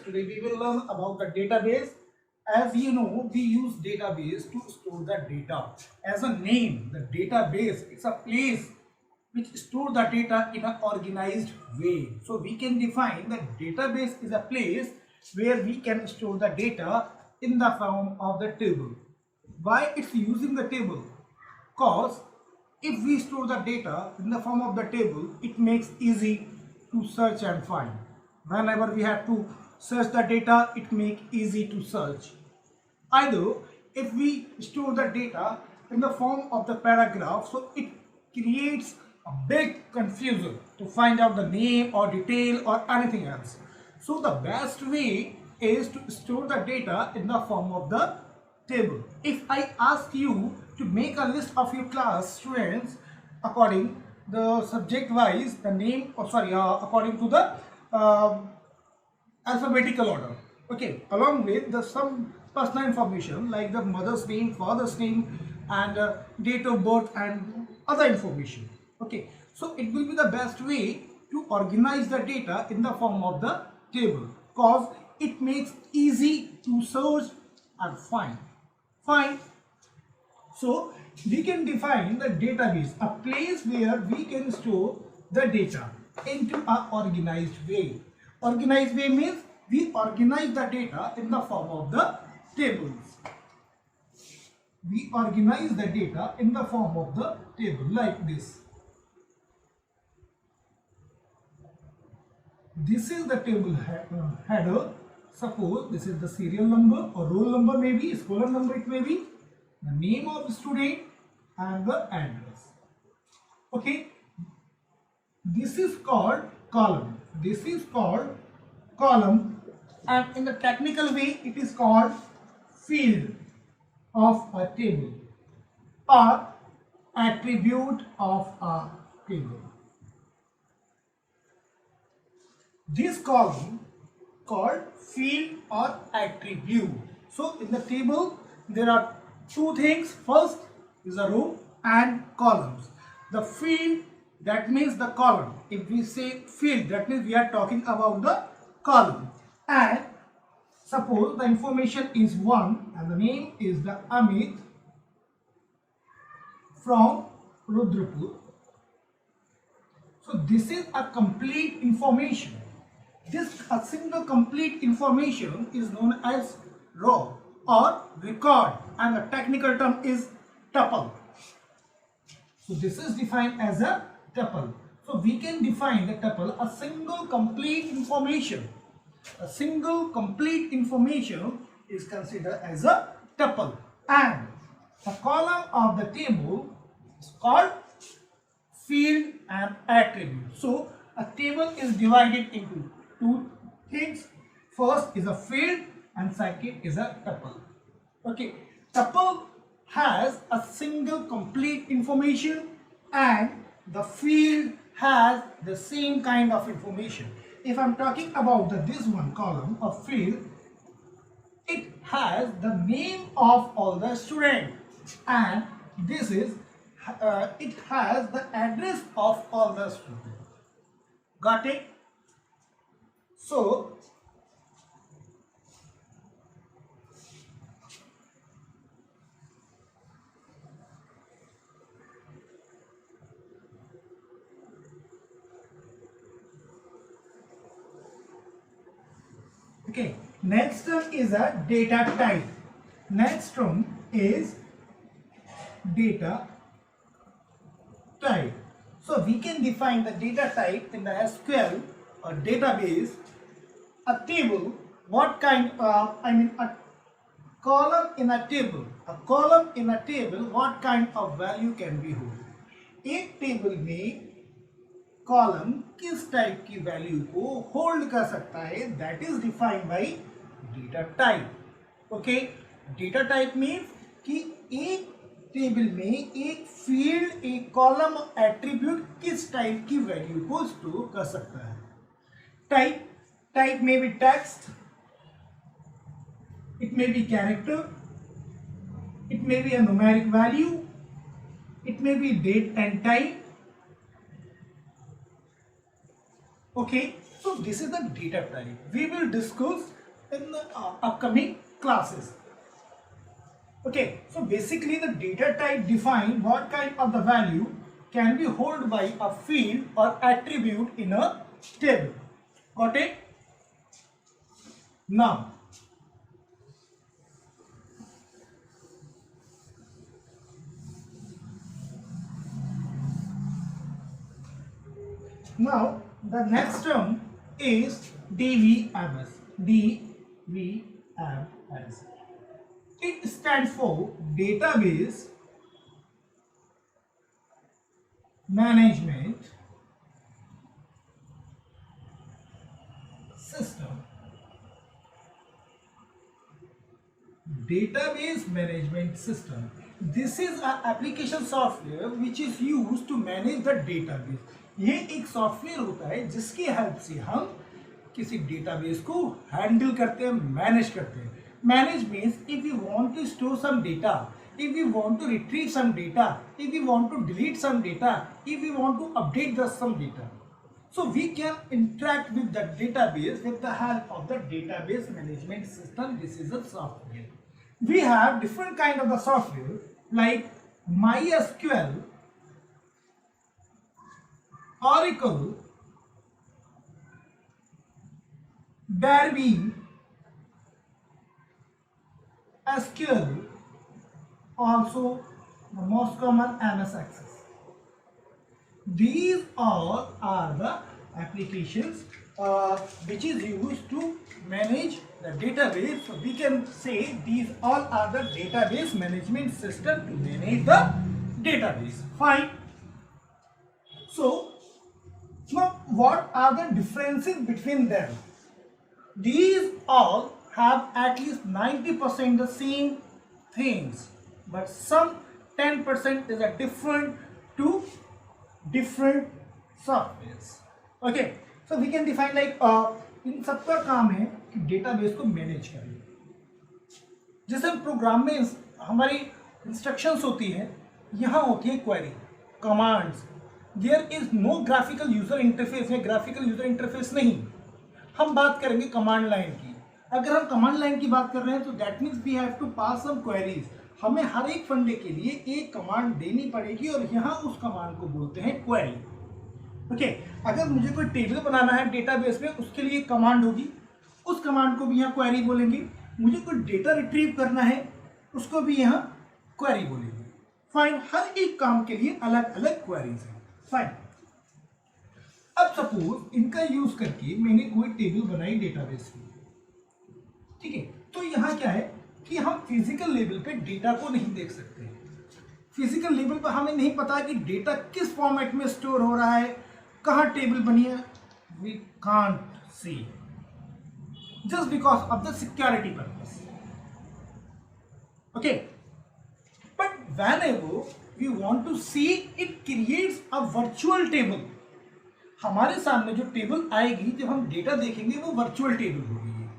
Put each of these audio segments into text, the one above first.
today we will learn about the database. As you know, we use database to store the data. As a name, the database, it's a place which store the data in an organized way. So we can define that database is a place where we can store the data in the form of the table. Why it's using the table? Because if we store the data in the form of the table, it makes easy to search and find. Whenever we have to search the data, it makes easy to search. Either if we store the data in the form of the paragraph, so it creates a big confusion to find out the name or detail or anything else. So the best way is to store the data in the form of the table. If I ask you to make a list of your class students according the subject wise, the name, according to the alphabetical order, okay, along with the some personal information like the mother's name, father's name, and date of birth and other information. Okay, so it will be the best way to organize the data in the form of the table, because it makes easy to search and find. Fine. So we can define the database, a place where we can store the data into an organized way. Organized way means we organize the data in the form of the tables. We organize the data in the form of the table like this. This is the table header. Suppose this is the serial number or roll number, maybe scholar number, it may be the name of the student and the address. Okay, this is called column. This is called column, and in the technical way it is called field of a table or attribute of a table. This column called field or attribute. So in the table there are two things. First is a row and columns. The field, that means the column. If we say field, that means we are talking about the column. And suppose the information is 1 and the name is the Amit from Rudrapur. So this is a complete information. A single complete information is known as row or record, and the technical term is tuple. So this is defined as a tuple. So we can define the tuple, a single complete information. A single complete information is considered as a tuple, and the column of the table is called field and attribute. So a table is divided into two things. First is a field and second is a tuple. Okay, tuple has a single complete information and the field has the same kind of information. If I'm talking about this one column of field, it has the name of all the students, and this is it has the address of all the students. Got it? So okay, next term is a data type. Next term is data type. So we can define the data type in the SQL or database. A table, what kind of, a column in a table. A column in a table, what kind of value can be hold? एक table में column किस type की value को hold कर सकता है, that is defined by data type. Okay, data type means कि एक टेबल में एक फील्ड, एक कॉलम, एट्रीब्यूट किस टाइप की वैल्यू को स्टोर कर सकता है. Type may be text, it may be character, it may be a numeric value, it may be date and time. Okay, so this is the data type. We will discuss in the upcoming classes. Okay, so basically the data type define what kind of the value can be held by a field or attribute in a table. Got it? Now, the next term is DVMS. DVMS. It stands for Database Management System. Database Management System. This is an application software which is used to manage the database. ये एक software होता है जिसकी help से हम किसी database को handle करते हैं, मैनेज करते हैं. Manage means if we want to store some data, if we want to retrieve some data, if we want to delete some data, if we want to update some data. So we can interact with the database with the help of the database management system. This is a software. We have different kind of the software like MySQL, Oracle, Darby, SQL, also the most common MS Access. These all are the applications which is used to manage the database. So we can say these all are the database management system to manage the database. Fine. So now what are the differences between them? These all have at least 90% the same things, but some 10% is a different to different softwares. Okay, so we can define like इन सबका काम है कि database को manage करें. जैसे programme में हमारी instructions होती है, यहाँ होती है query, commands. There is no graphical user interface है, ग्राफिकल यूजर इंटरफेस नहीं. हम बात करेंगे कमांड लाइन की. अगर हम कमांड लाइन की बात कर रहे हैं तो that means we have to pass some queries. हमें हर एक फंडे के लिए एक कमांड देनी पड़ेगी और यहाँ उस कमांड को बोलते हैं क्वेरी. ओके, अगर मुझे कोई टेबल बनाना है डेटाबेस में, उसके लिए एक कमांड होगी, उस कमांड को भी यहाँ क्वेरी बोलेंगे. मुझे कोई डेटा रिट्रीव करना है, उसको भी यहाँ क्वेरी बोलेंगे. फाइन, हर एक काम के लिए अलग अलग क्वेरीज हैं. फाइन. अब सपोज इनका यूज करके मैंने कोई टेबल बनाई डेटाबेस में, ठीक है. तो यहाँ क्या है कि हम फिजिकल लेवल पे डेटा को नहीं देख सकते. फिजिकल लेवल पर हमें नहीं पता कि डेटा किस फॉर्मेट में स्टोर हो रहा है, कहाँ टेबल बनी है. We can't see just because of the security purpose. Okay, but whenever we want to see, it creates a virtual table. हमारे सामने जो टेबल आएगी जब हम डेटा देखेंगे वो वर्चुअल टेबल होगी,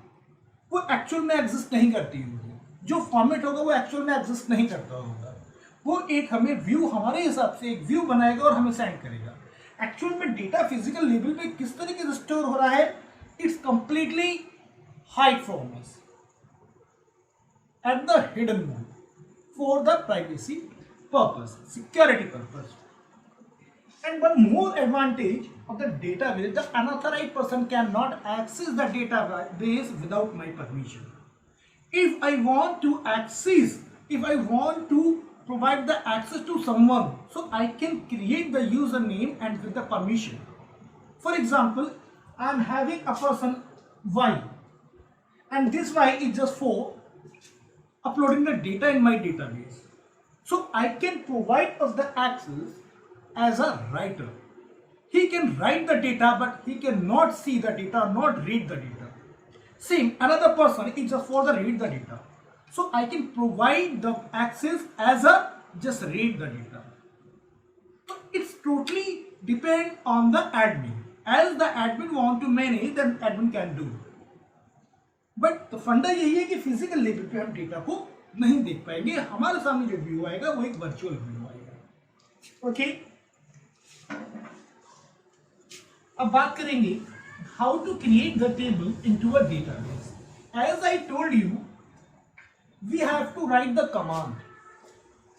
वो एक्चुअल में एग्जिस्ट नहीं करती होगी. जो फॉर्मेट होगा वो एक्चुअल में एग्जिस्ट नहीं करता होगा. वो एक हमें व्यू, हमारे हिसाब से एक व्यू बनाएगा और हमें सेंड करेगा. एक्चुअल में डेटा फिजिकल लेवल पे किस तरीके से स्टोर हो रहा है, it's completely hide from us at the hidden mode for the privacy purpose, security purpose. And one more advantage of the database, the unauthorized person cannot access the database without my permission. If I want to access, if I want to provide the access to someone, so I can create the username and with the permission. For example, I am having a person Y, and this Y is just for uploading the data in my database. So I can provide us the access as a writer. He can write the data, but he cannot see the data, not read the data. Same, another person is just for the read the data. So I can provide the access as a just read the data. So it's totally depend on the admin. As the admin want to manage, then admin can do. But the फंडा यही है कि physical level पे हम data को नहीं देख पाएंगे. हमारे सामने जो व्यू आएगा वो एक वर्चुअल व्यू आएगा. ओके, अब बात करेंगे how to create the table into a database. as I told you, we have to write the command.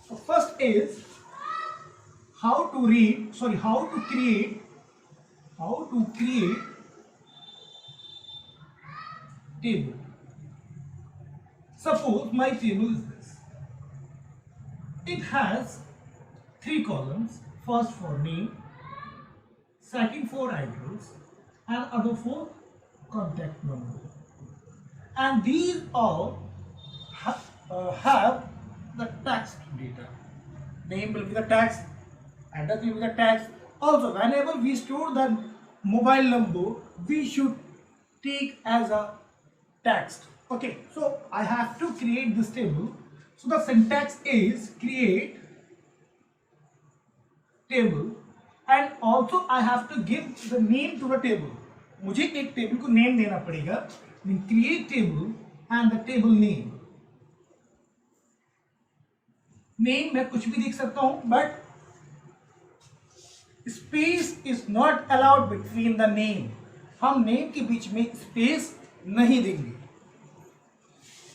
So first is how to create table. Suppose my table is this. It has 3 columns. First for name, second for address, and other for contact number. And these all have the text data. Name will be the text, address will be the text. Also, whenever we store the mobile number, we should take as a text. Okay, so I have to create this table. So the syntax is create table, and also I have to give the name to the table. मुझे एक table को name देना पड़ेगा. Then create table and the table name. Name मैं कुछ भी देख सकता हूं, but space is not allowed between the name. हम नेम के बीच में स्पेस नहीं देंगे.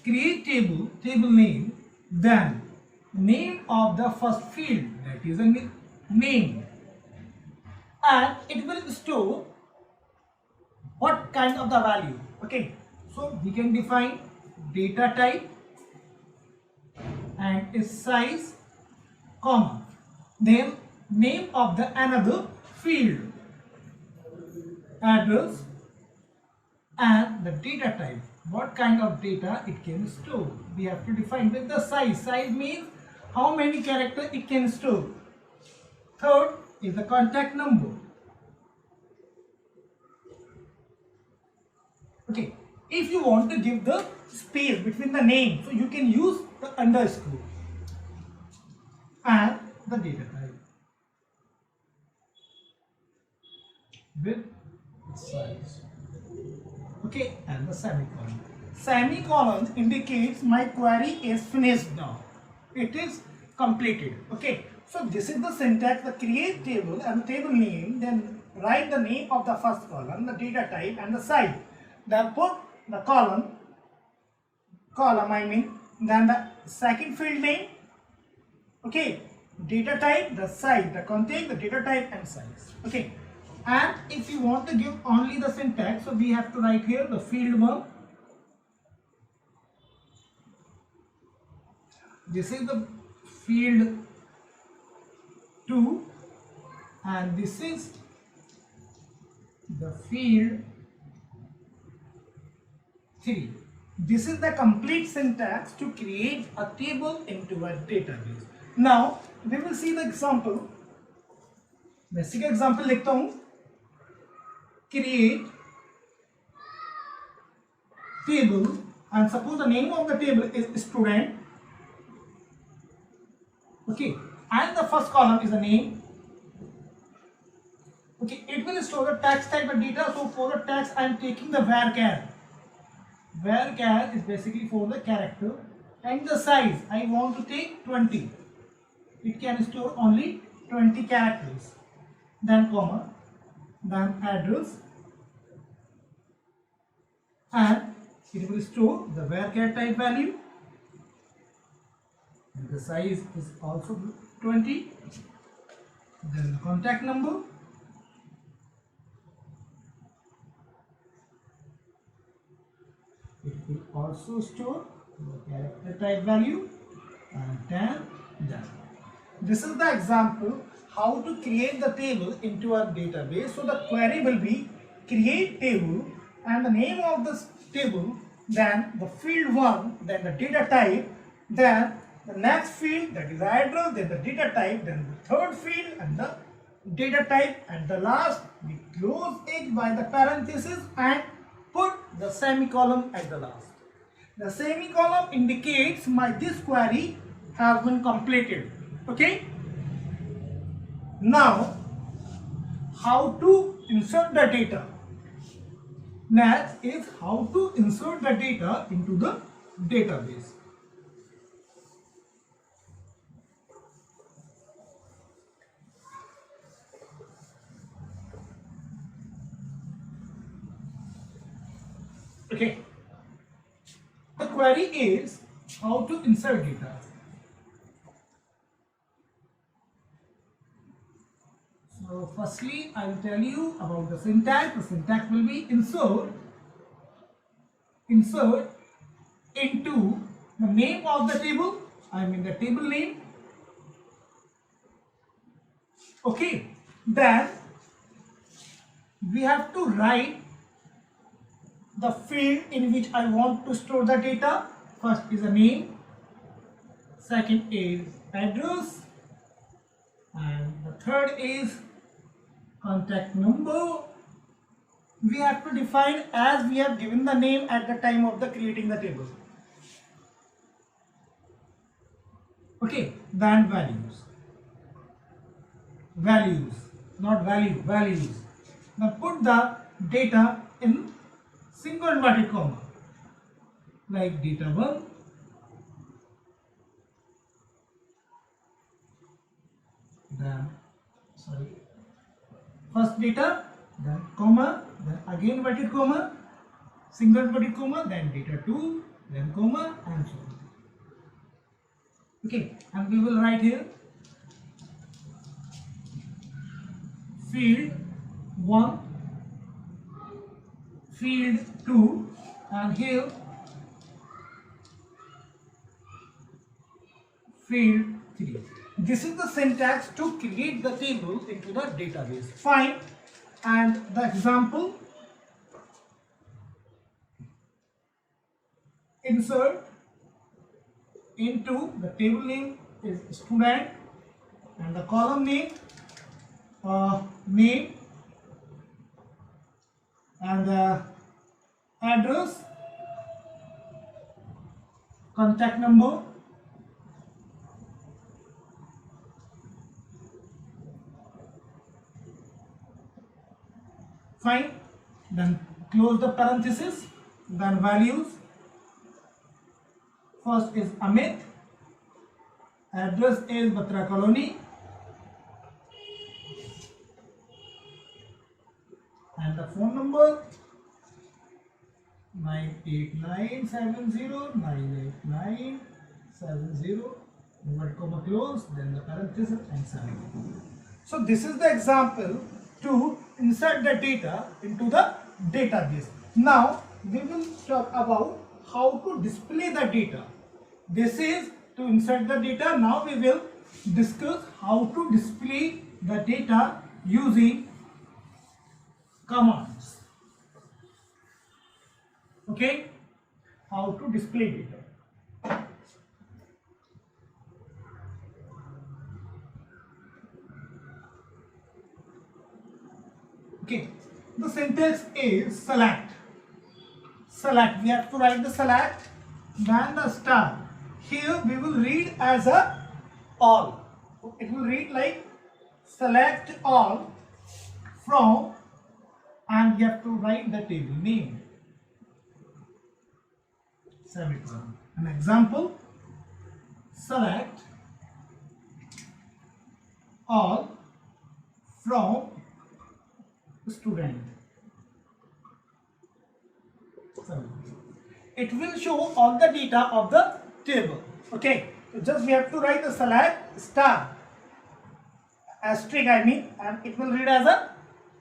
Create table name, then name of the first field, that is a name, and it will store what kind of the value. Okay, so we can define data type and its size, comma, then name of the another field, address, and the data type, what kind of data it can store. We have to define with the size. Size means how many characters it can store. Third is the contact number. Okay, if you want to give the space between the name, so you can use the underscore and the data type with size. Okay, and the semicolon. Semicolon indicates my query is finished now. It is completed. Okay, so this is the syntax: the create table and the table name, then write the name of the first column, the data type, and the size. Then put the column I mean, then the second field name, okay, data type, the size, the content, the data type, and size. Okay, and if you want to give only the syntax, so we have to write here the field 1. This is the field 2, and this is the field 3. This is the complete syntax to create a table into a database. Now we will see the example. Basic example लिखता हूँ. Create table, and suppose the name of the table is student. Okay, and the first column is the name. Okay, it will store the text type of data. So for the text, I am taking the varchar. Varchar is basically for the character, and the size I want to take 20. It can store only 20 characters. Then comma, then address, and it will store the varchar type value, and the size is also 20. Then the contact number, it will also store the character type value, and then done. This is the example how to create the table into a database. So the query will be create table and the name of this table, then the field 1, then the data type, then the next field, that is the address, then the data type, then the third field and the data type, and the last we close it by the parenthesis and put the semicolon at the last. The semicolon indicates this query has been completed. Okay. Now, how to insert the data? Next is how to insert the data into the database. Okay. query is how to insert data. So firstly, I will tell you about the syntax. The syntax will be insert into the name of the table, I mean the table name. Okay, then we have to write the field in which I want to store the data. First is a name, second is address, and the third is contact number. We have to define as we have given the name at the time of the creating the table. Okay, then values, not value, values. Now put the data in single inverted comma, like data 1, then first data, then comma, then again inverted comma, single inverted comma, then data 2, then comma, and so on. Okay, and we will write here field 1, field 2, and here field 3. This is the syntax to create the table into the database. Fine. And the example, insert into the table name is student, and the column name, name, and the address, contact number, fine. Then close the parenthesis, then values. First is Amit, address is Batra Colony, and the phone number 989709897, inverted comma close, then the parenthesis and 7. So this is the example to insert the data into the database. Now we will talk about how to display the data. This is to insert the data. Now we will discuss how to display the data using commands. Okay, how to display data. Okay, the syntax is select. We have to write the select, then the star. Here we will read as a all. It will read like select all from, and you have to write the table name. Semicolon. An example, select all from student. It will show all the data of the table. Okay, so just we have to write the select star asterisk, I mean, and it will read as a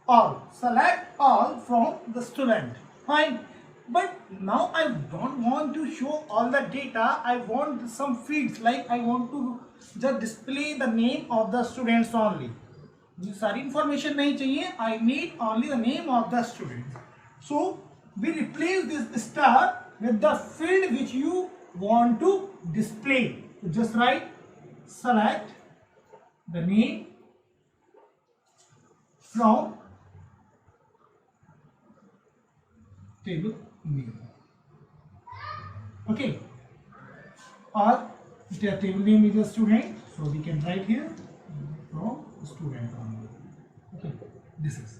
all. Select all from the student. Fine. But now I don't want to show all the data. I want some fields, like I want to just display the name of the students only. ये सारी information नहीं चाहिए. I need only the name of the student. So we replace this star with the field which you want to display. So just write select the name from table name. Okay, or the table name is a student, so we can write here from student only. Okay, this is.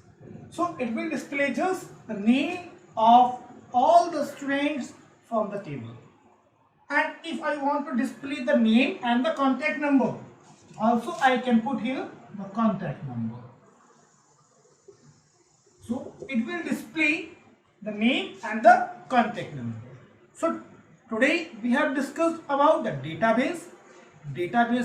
So it will display just the name of all the students from the table. And if I want to display the name and the contact number, also I can put here the contact number. So it will display the name and the contact number. So Today we have discussed about the database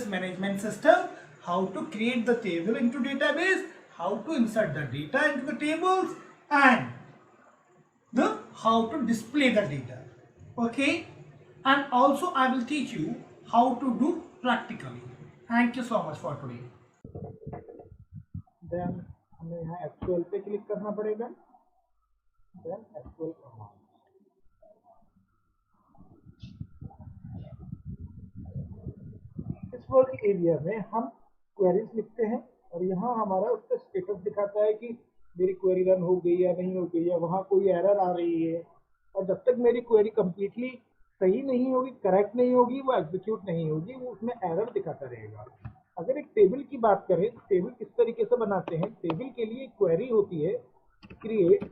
management system, how to create the table into database, how to insert the data into the tables, and the how to display the data. Okay, and also I will teach you how to do practically. Thank you so much for today. Then हमें यहाँ SQL पे click करना पड़ेगा, then SQL command. इस work area में हम queries लिखते हैं और यहाँ हमारा उसका स्टेटस दिखाता है कि मेरी क्वेरी रन हो गई या नहीं हो गई, या वहाँ कोई एरर आ रही है। और जब तक मेरी क्वेरी कंप्लीटली सही नहीं होगी, करेक्ट नहीं होगी, वो एग्जीक्यूट नहीं होगी, वो उसमें एरर दिखाता रहेगा। अगर एक टेबल की बात करें तो टेबल किस तरीके से बनाते हैं, टेबल के लिए क्वेरी होती है create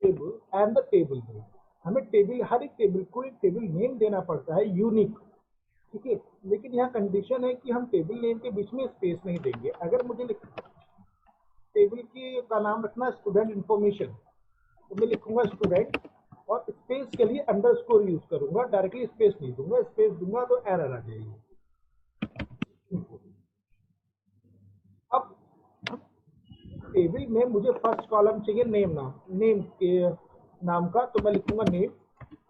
table and the table name. हमें टेबल, हर एक टेबल को एक टेबल नेम देना पड़ता है, यूनिक, ठीक है। लेकिन यहाँ कंडीशन है कि हम टेबल नेम के बीच में स्पेस नहीं देंगे। अगर मुझे टेबल की का नाम रखना स्टूडेंट इंफॉर्मेशन, तो मैं लिखूंगा स्टूडेंट और स्पेस के लिए अंडरस्कोर यूज करूंगा, डायरेक्टली स्पेस नहीं दूंगा। स्पेस दूंगा तो एरर आ जाएगी। अब टेबल में मुझे फर्स्ट कॉलम चाहिए नेम के नाम का, तो मैं लिखूंगा नेम।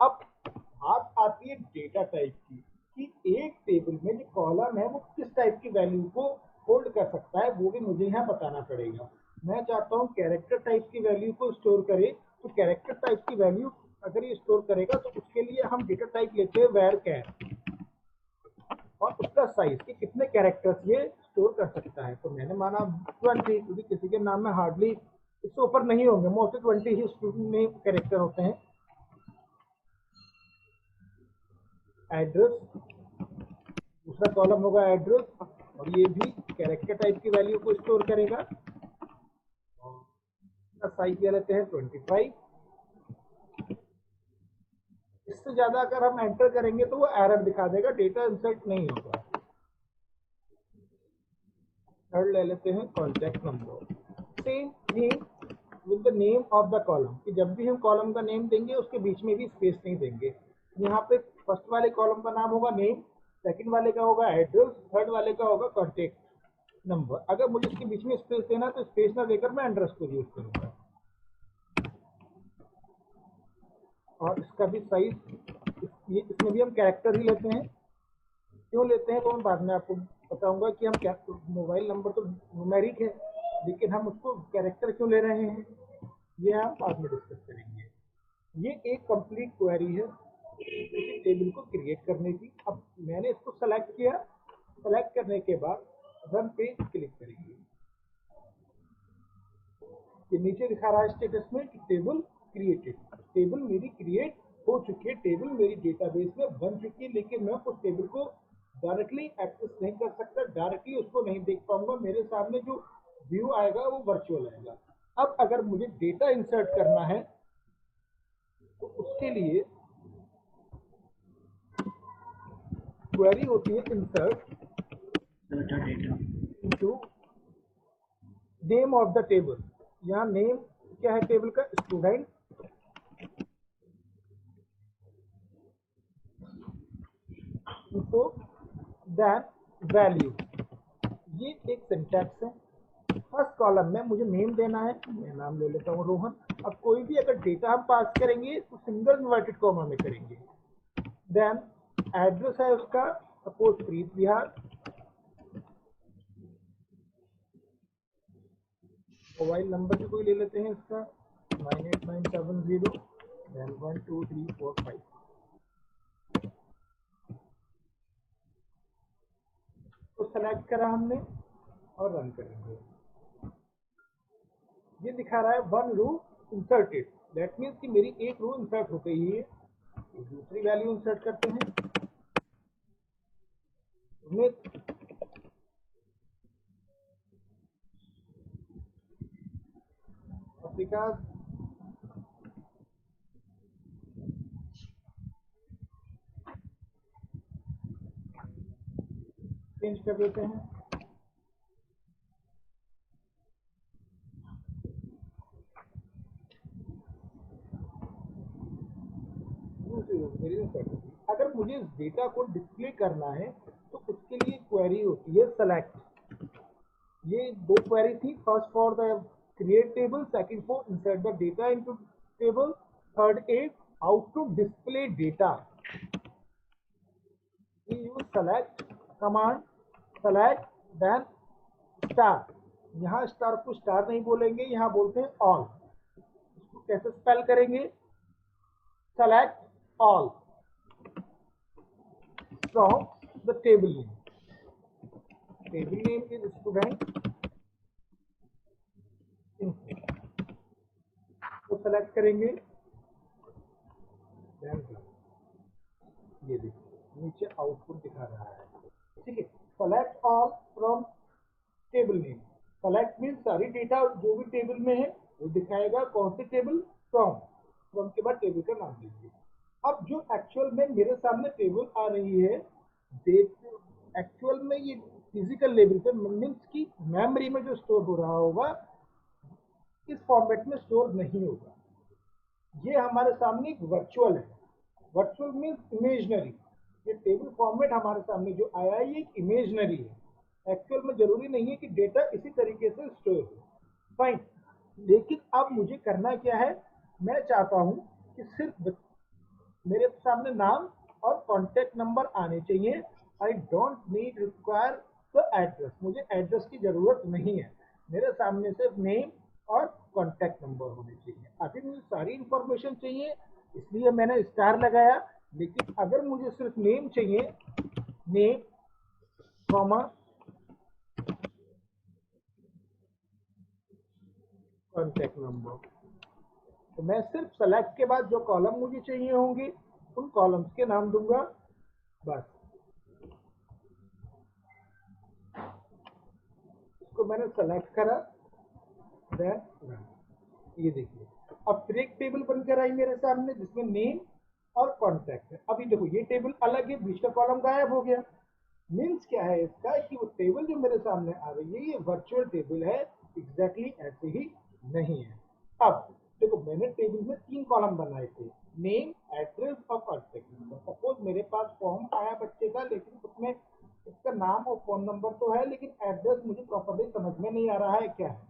अब बात आती है डेटा टाइप की, कि एक टेबल में जो कॉलम है वो किस टाइप की वैल्यू को होल्ड कर सकता है, वो भी मुझे यहाँ बताना पड़ेगा। मैं चाहता हूँ कैरेक्टर टाइप की वैल्यू को स्टोर करे, तो कैरेक्टर टाइप की वैल्यू अगर ये स्टोर करेगा तो उसके लिए हम डेटा टाइप लेते हैं वैर कैर, और उसका साइज कि कितने कैरेक्टर्स ये स्टोर कर सकता है। तो मैंने माना 20, क्योंकि किसी के नाम में हार्डली इससे ऊपर नहीं होंगे, मोस्टली 20 ही स्टूडेंट में कैरेक्टर होते हैं। एड्रेस, दूसरा कॉलम होगा एड्रेस, और ये भी कैरेक्टर टाइप की वैल्यू को स्टोर करेगा। साइज ले लेते हैं 25। इससे ज्यादा अगर हम एंटर करेंगे तो वो एरर दिखा देगा, डेटा इंसर्ट नहीं होगा। थर्ड ले लेते हैं contact number, same name with the name of the column, कि जब भी हम कॉलम का नेम देंगे उसके बीच में भी स्पेस नहीं देंगे। यहाँ पे फर्स्ट वाले कॉलम का नाम होगा नेम, सेकंड वाले का होगा एड्रेस, थर्ड वाले का होगा कॉन्टैक्ट नंबर। अगर मुझे इसके बीच में स्पेस देना तो स्पेस ना देकर मैं अंडरस्कोर यूज करूंगा। और इसका भी साइज, इसमें भी हम कैरेक्टर ही लेते हैं। क्यों लेते हैं वो मैं बाद में आपको बताऊंगा कि हम क्या, मोबाइल नंबर तो न्यूमेरिक है, लेकिन हम उसको कैरेक्टर क्यों ले रहे हैं, ये हम बाद में डिस्कस करेंगे। ये एक कंप्लीट क्वेरी है टेबल को क्रिएट करने की। अब मैंने इसको सेलेक्ट किया, सेलेक्ट करने के बाद रन पे क्लिक करेंगे। ये नीचे दिखा रहा है स्टेटस में कि टेबल क्रिएटेड, टेबल मेरी क्रिएट हो चुकी है, टेबल मेरी डेटाबेस में बन चुकी है, लेकिन मैं उस टेबल को डायरेक्टली एक्सेस नहीं कर सकता, डायरेक्टली उसको नहीं देख पाऊंगा। मेरे सामने जो व्यू आएगा वो वर्चुअल आएगा। अब अगर मुझे डेटा इंसर्ट करना है तो उसके लिए क्वेरी होती है insert into name of the table. यहाँ नेम क्या है टेबल का, स्टूडेंट, इनको देन वैल्यू। ये एक सिंटैक्स है। फर्स्ट कॉलम में मुझे नेम देना है, मैं नाम ले लेता हूँ रोहन। अब कोई भी अगर डेटा हम पास करेंगे तो सिंगल इन्वर्टेड कॉमा में करेंगे। देन एड्रेस है उसका, सपोज प्रीत विहार। मोबाइल नंबर भी कोई ले लेते हैं इसका 98970 देन 12345। तो सेलेक्ट करा हमने और रन करेंगे। ये दिखा रहा है 1 रो इंसर्टेड, दैट मीन्स कि मेरी एक रो इंसर्ट हो गई है। दूसरी वैल्यू इंसर्ट करते हैं, अफ्रीका, चेंज कर देते हैं। डेटा को डिस्प्ले करना है तो उसके लिए क्वेरी होती है सेलेक्ट। ये दो क्वेरी थी, first for the create table, second for insert the data into table, third is how to display data. we use select command, select then star। यहाँ स्टार को स्टार नहीं बोलेंगे, यहाँ बोलते हैं ऑल। इसको कैसे स्पेल करेंगे? select all from the table name। table name is student info, तो सेलेक्ट करेंगे, then ये देखिए नीचे आउटपुट दिखा रहा है। ठीक है, select all from table name. Select mean सारी डेटा जो भी टेबल में है वो दिखाएगा। कौन सी टेबल? फ्रॉम के बाद टेबल का नाम दीजिए। अब जो एक्चुअल में मेरे सामने टेबल आ रही है, एक्चुअल में ये फिजिकल लेवल पे मीन्स की मेमोरी में जो स्टोर हो रहा होगा इस फॉर्मेट में स्टोर नहीं होगा। ये हमारे सामने एक वर्चुअल है। Virtual means imaginary. ये टेबल फॉर्मेट हमारे सामने जो आया है ये एक इमेजनरी है। एक्चुअल में जरूरी नहीं है कि डेटा इसी तरीके से स्टोर हो। फाइन, लेकिन अब मुझे करना क्या है? मैं चाहता हूं कि सिर्फ मेरे सामने नाम और कॉन्टेक्ट नंबर आने चाहिए। I don't need require the address. मुझे एड्रेस की जरूरत नहीं है, मेरे सामने सिर्फ नेम और कॉन्टेक्ट नंबर होने चाहिए। अभी मुझे सारी इंफॉर्मेशन चाहिए इसलिए मैंने स्टार लगाया। लेकिन अगर मुझे सिर्फ नेम चाहिए, नेम कॉमा कॉन्टेक्ट नंबर, तो मैं सिर्फ सेलेक्ट के बाद जो कॉलम मुझे चाहिए होंगे उन कॉलम्स के नाम दूंगा बस। इसको मैंने सेलेक्ट करा, देन ये देखिए अब फिर एक टेबल बनकर आई मेरे सामने जिसमें नेम और कॉन्टैक्ट है। अभी देखो ये टेबल अलग है, बीच का कॉलम गायब हो गया। मीन्स क्या है इसका कि वो टेबल जो मेरे सामने आ रही है ये वर्चुअल टेबल है, एग्जैक्टली ऐसे ही नहीं है। अब देखो मैंने टेबल में 3 कॉलम बनाए थे, नेम, एड्रेस और कॉन्टैक्ट नंबर। सपोज मेरे पास फॉर्म आया बच्चे का, लेकिन उसमें इसका नाम और फोन नंबर तो है लेकिन एड्रेस मुझे प्रॉपर्ली समझ में नहीं आ रहा है क्या है,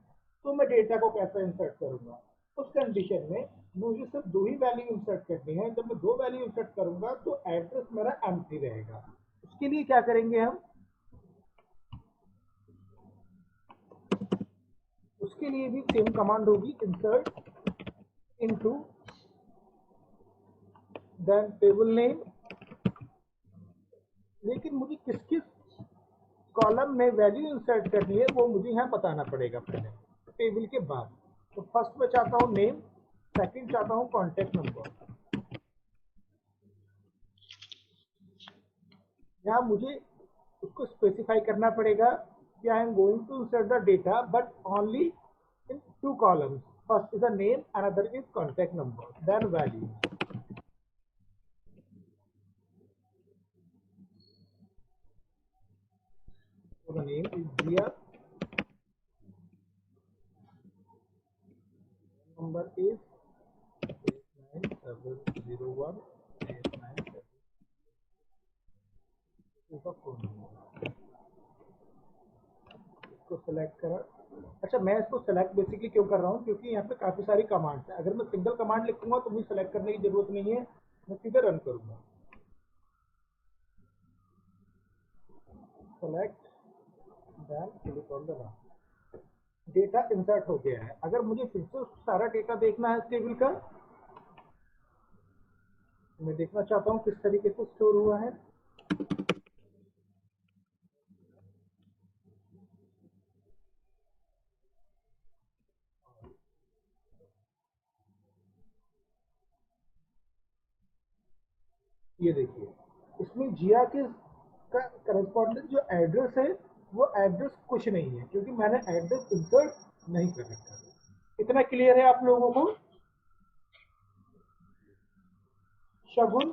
तो मैं डेटा को कैसे इंसर्ट करूंगा? उस कंडीशन में मुझे सिर्फ 2 ही वैल्यू इंसर्ट करनी है। जब मैं 2 वैल्यू इंसर्ट करूंगा तो एड्रेस मेरा एम्प्टी रहेगा। उसके लिए क्या करेंगे हम? उसके लिए भी सेम कमांड होगी, insert into then table name. लेकिन मुझे किस किस कॉलम में वैल्यू इंसर्ट करनी है वो मुझे यहाँ बताना पड़ेगा पहले टेबल के बाद। तो फर्स्ट में चाहता हूँ नेम, सेकंड चाहता हूँ कॉन्टेक्ट नंबर। यहाँ मुझे उसको स्पेसिफाई करना पड़ेगा कि I am going to insert the data but only in 2 columns. First is a name, another is contact number, then value. So the name is Jia, number is 89701 897, is the phone number. इसको select करा। अच्छा, मैं इसको select basically क्यों कर रहा हूँ? क्योंकि यहाँ पे काफी सारी कमांड्स है। अगर मैं सिंगल कमांड लिखूंगा तो मुझे सेलेक्ट करने की जरूरत नहीं है, मैं सीधे रन करूंगा। Select then click on the run. Data insert हो गया है। अगर मुझे फिर से सारा डेटा देखना है टेबल का, मैं देखना चाहता हूँ किस तरीके से स्टोर हुआ है। ये देखिए इसमें जिया के का करस्पॉन्डेंट जो एड्रेस है वो एड्रेस कुछ नहीं है क्योंकि मैंने एड्रेस इंसर्ट नहीं कर रखा। इतना क्लियर है आप लोगों को? शगुन